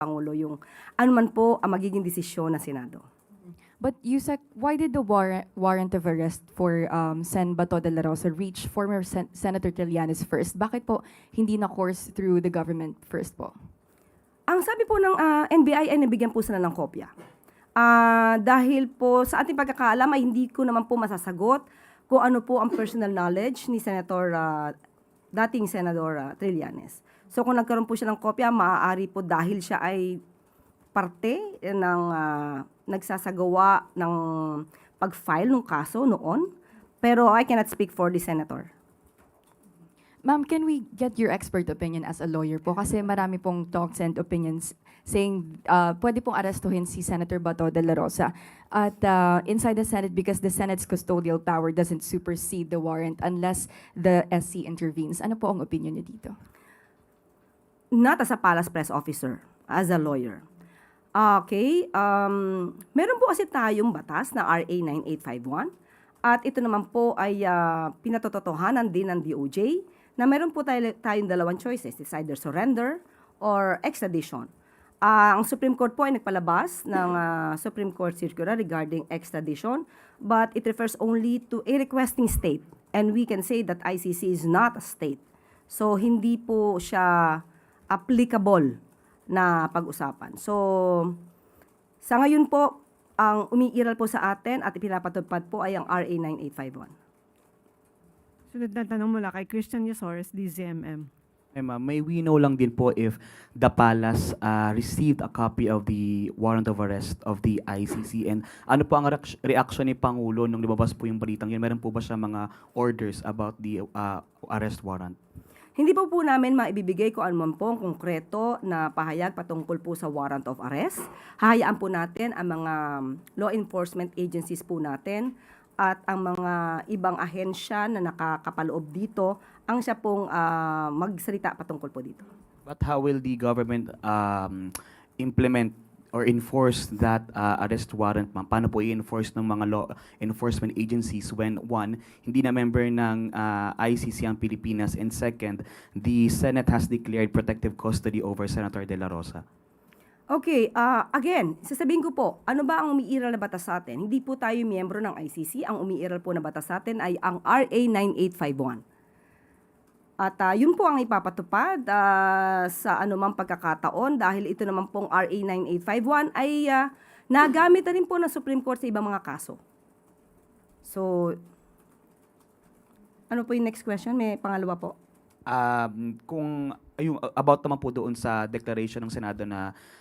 Pangulo yung ano man po ang magiging desisyon ng Senado. But Yusek, why did the warrant of arrest for Sen Bato de la Rosa reach former Senator Trillanes first? Bakit po hindi na course through the government first po? Ang sabi po ng NBI ay nabigyan po sila ng kopya. Dahil po sa ating pagkakaalam ay hindi ko naman po masasagot kung ano po ang personal knowledge ni dating Senador Trillanes. So kung nagkaroon po siya ng kopya, maaari po dahil siya ay parte ng nagsasagawa ng pag-file ng kaso noon. Pero I cannot speak for the senator. Ma'am, can we get your expert opinion as a lawyer po? Kasi marami pong talks and opinions saying pwede pong arestuhin si Senator Bato de la Rosa at inside the Senate because the Senate's custodial power doesn't supersede the warrant unless the SC intervenes. Ano po ang opinion niyo dito? Not as a palace press officer, as a lawyer. Okay, meron po kasi tayong batas na RA 9851 at ito naman po ay pinatotohanan din ng DOJ na meron po tayong dalawang choices, it's either surrender or extradition. Ang Supreme Court po ay nagpalabas ng Supreme Court circular regarding extradition, but it refers only to a requesting state, and we can say that ICC is not a state. So hindi po siya applicable na pag-usapan. So sa ngayon po, ang umiiral po sa atin at ipinapatupad po ay ang RA 9851. Sunod na tanong mula kay Christian Yasores, DZMM. Ma'am, may we know lang din po if the palace received a copy of the warrant of arrest of the ICC, and ano po ang reaction ni Pangulo nung lumabas po yung balitang yun? Meron po ba siya mga orders about the arrest warrant? Hindi po namin maibibigay kung ano man po ang konkreto na pahayag patungkol po sa warrant of arrest. Hahayaan po natin ang mga law enforcement agencies po natin at ang mga ibang ahensya na nakakapaloob dito ang siya pong magsalita patungkol po dito. But how will the government implement or enforce that arrest warrant, ma'am? Paano po i-enforce ng mga law enforcement agencies when, one, hindi na member ng ICC ang Pilipinas, and second, the Senate has declared protective custody over Senator De La Rosa? Okay, again, sasabihin ko po, ano ba ang umiiral na batas sa atin? Hindi po tayo miyembro ng ICC. Ang umiiral po na batas sa atin ay ang RA 9851. At yun po ang ipapatupad sa anumang pagkakataon dahil ito naman pong RA 9851 ay nagamit na rin po ng Supreme Court sa ibang mga kaso. So, ano po yung next question? May pangalawa po. Kung about naman po doon sa declaration ng Senado na